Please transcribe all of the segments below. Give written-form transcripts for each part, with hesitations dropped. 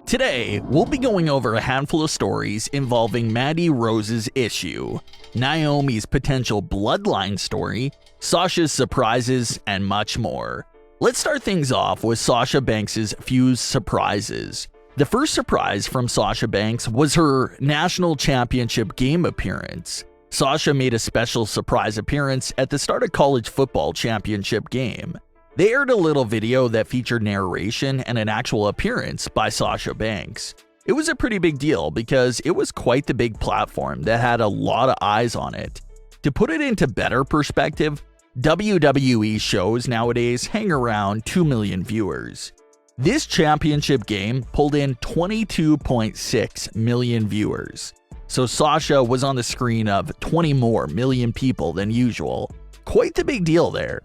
Today, we'll be going over a handful of stories involving Mandy Rose's issue, Naomi's potential bloodline story, Sasha's surprises, and much more. Let's start things off with Sasha Banks' few surprises. The first surprise from Sasha Banks was her National Championship game appearance. Sasha made a special surprise appearance at the start of college football championship game. They aired a little video that featured narration and an actual appearance by Sasha Banks. It was a pretty big deal because it was quite the big platform that had a lot of eyes on it. To put it into better perspective, WWE shows nowadays hang around 2 million viewers. This championship game pulled in 22.6 million viewers. So Sasha was on the screen of 20 more million people than usual. Quite the big deal there.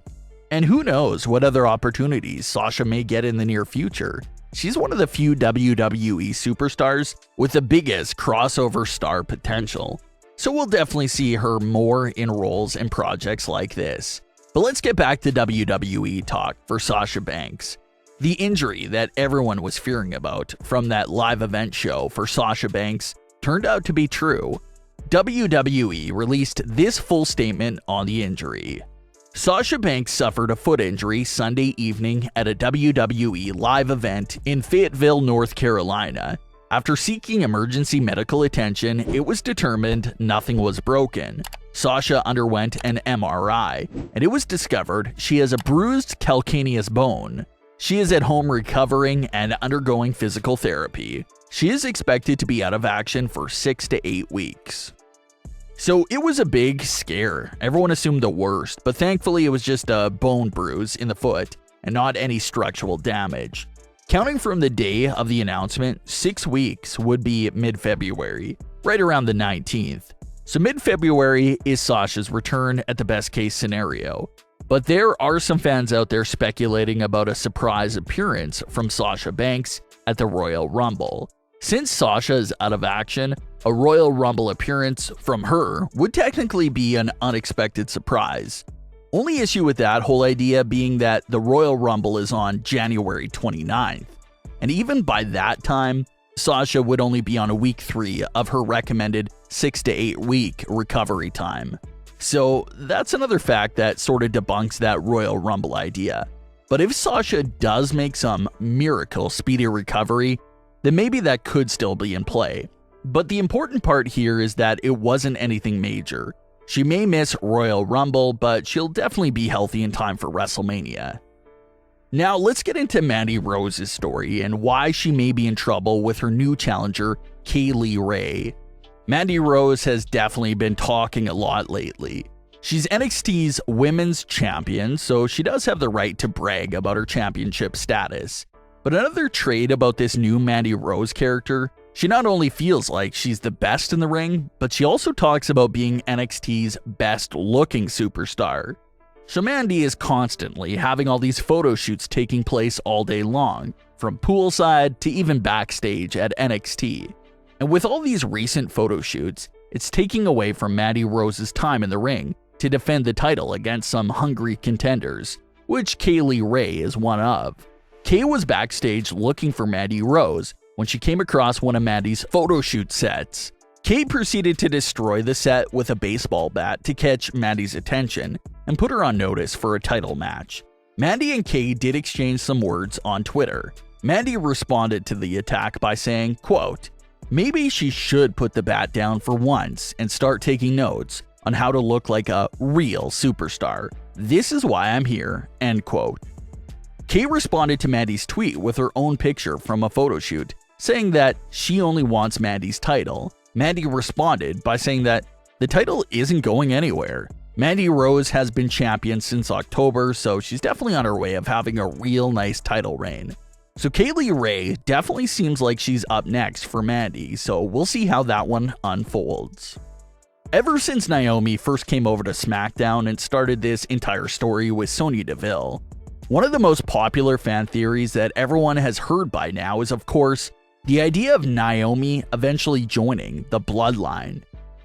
And who knows what other opportunities Sasha may get in the near future. She's one of the few WWE superstars with the biggest crossover star potential. So we'll definitely see her more in roles and projects like this. But let's get back to WWE talk for Sasha Banks. The injury that everyone was fearing about from that live event show for Sasha Banks turned out to be true. WWE released this full statement on the injury. Sasha Banks suffered a foot injury Sunday evening at a WWE live event in Fayetteville, North Carolina. After seeking emergency medical attention, it was determined nothing was broken. Sasha underwent an MRI, and it was discovered she has a bruised calcaneus bone. She is at home recovering and undergoing physical therapy. She is expected to be out of action for 6 to 8 weeks. So it was a big scare. Everyone assumed the worst, but thankfully it was just a bone bruise in the foot and not any structural damage. Counting from the day of the announcement, 6 weeks would be mid-February, right around the 19th. So mid-February is Sasha's return at the best case scenario. But there are some fans out there speculating about a surprise appearance from Sasha Banks at the Royal Rumble. Since Sasha is out of action, a Royal Rumble appearance from her would technically be an unexpected surprise. Only issue with that whole idea being that the Royal Rumble is on January 29th. And even by that time, Sasha would only be on week 3 of her recommended 6 to 8 week recovery time. So that's another fact that sort of debunks that Royal Rumble idea. But if Sasha does make some miracle speedy recovery, then maybe that could still be in play. But the important part here is that it wasn't anything major. She may miss Royal Rumble, but she'll definitely be healthy in time for WrestleMania. Now let's get into Mandy Rose's story and why she may be in trouble with her new challenger, Kaylee Ray. Mandy Rose has definitely been talking a lot lately. She's NXT's women's champion, so she does have the right to brag about her championship status. But another trait about this new Mandy Rose character, she not only feels like she's the best in the ring, but she also talks about being NXT's best looking superstar. So Mandy is constantly having all these photo shoots taking place all day long, from poolside to even backstage at NXT. And with all these recent photo shoots, it's taking away from Mandy Rose's time in the ring to defend the title against some hungry contenders, which Kaylee Ray is one of. Kay was backstage looking for Mandy Rose when she came across one of Mandy's photo shoot sets. Kay proceeded to destroy the set with a baseball bat to catch Mandy's attention and put her on notice for a title match. Mandy and Kay did exchange some words on Twitter. Mandy responded to the attack by saying, quote, "Maybe she should put the bat down for once and start taking notes on how to look like a real superstar. This is why I'm here," end quote. Kay responded to Mandy's tweet with her own picture from a photo shoot, saying that she only wants Mandy's title. Mandy responded by saying that the title isn't going anywhere. Mandy Rose has been champion since October, so she's definitely on her way of having a real nice title reign. So Kaylee Ray definitely seems like she's up next for Mandy, so we'll see how that one unfolds. Ever since Naomi first came over to Smackdown and started this entire story with Sonya Deville, one of the most popular fan theories that everyone has heard by now is, of course, the idea of Naomi eventually joining the Bloodline.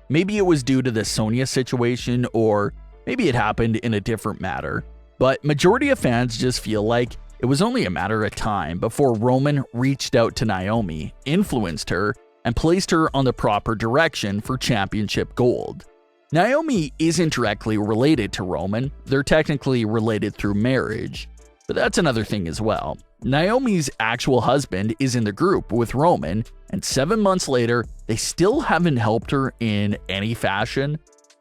Maybe it was due to the Sonya situation, or maybe it happened in a different matter. But majority of fans just feel like It was only a matter of time before Roman reached out to Naomi, influenced her, and placed her on the proper direction for championship gold. Naomi isn't directly related to Roman, they're technically related through marriage, but that's another thing as well. Naomi's actual husband is in the group with Roman, and 7 months later, they still haven't helped her in any fashion.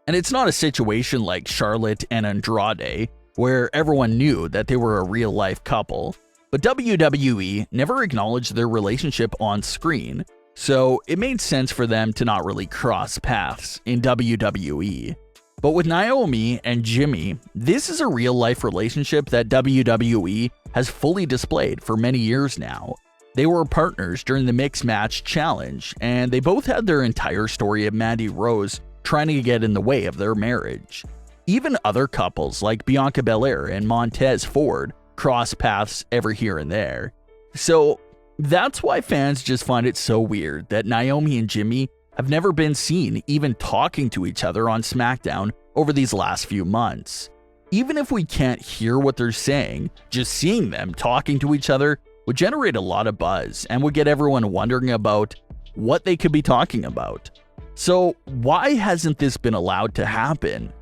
And it's not a situation like Charlotte and Andrade, where everyone knew that they were a real-life couple, but WWE never acknowledged their relationship on screen, so it made sense for them to not really cross paths in WWE. But with Naomi and Jimmy, this is a real-life relationship that WWE has fully displayed for many years now. They were partners during the Mixed Match Challenge, and they both had their entire story of Mandy Rose trying to get in the way of their marriage. Even other couples like Bianca Belair and Montez Ford cross paths every here and there. So that's why fans just find it so weird that Naomi and Jimmy have never been seen even talking to each other on Smackdown over these last few months. Even if we can't hear what they're saying, just seeing them talking to each other would generate a lot of buzz and would get everyone wondering about what they could be talking about. So why hasn't this been allowed to happen?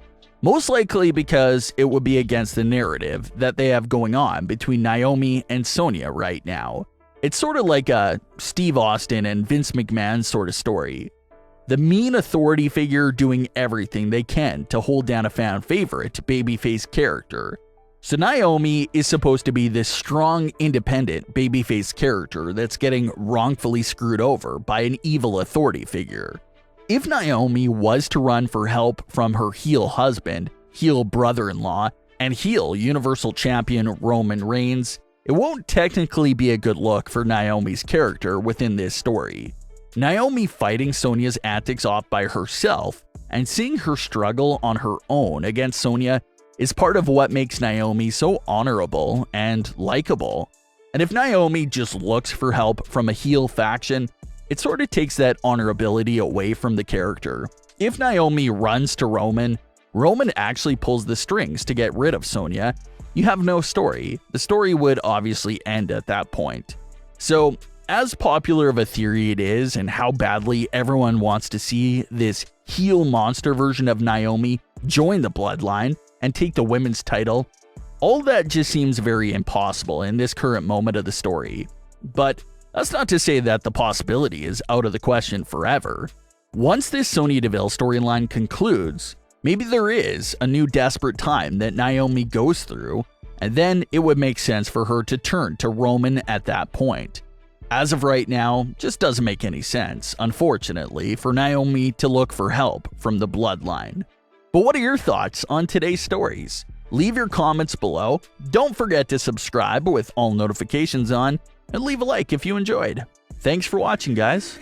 Most likely because it would be against the narrative that they have going on between Naomi and Sonya right now. It's sort of like a Steve Austin and Vince McMahon sort of story. The mean authority figure doing everything they can to hold down a fan favorite babyface character. So Naomi is supposed to be this strong, independent babyface character that's getting wrongfully screwed over by an evil authority figure. If Naomi was to run for help from her heel husband, heel brother-in-law, and heel Universal Champion Roman Reigns, it won't technically be a good look for Naomi's character within this story. Naomi fighting Sonya's antics off by herself and seeing her struggle on her own against Sonya is part of what makes Naomi so honorable and likable. And if Naomi just looks for help from a heel faction, it sort of takes that honorability away from the character. If Naomi runs to Roman, Roman actually pulls the strings to get rid of Sonya, you have no story. The story would obviously end at that point. So, as popular of a theory it is, and how badly everyone wants to see this heel monster version of Naomi join the Bloodline and take the women's title, all that just seems very impossible in this current moment of the story. But that's not to say that the possibility is out of the question forever. Once this Sonya Deville storyline concludes, maybe there is a new desperate time that Naomi goes through, and then it would make sense for her to turn to Roman at that point. As of right now, just doesn't make any sense, unfortunately, for Naomi to look for help from the Bloodline. But what are your thoughts on today's stories? Leave your comments below, don't forget to subscribe with all notifications on, and leave a like if you enjoyed. Thanks for watching, guys.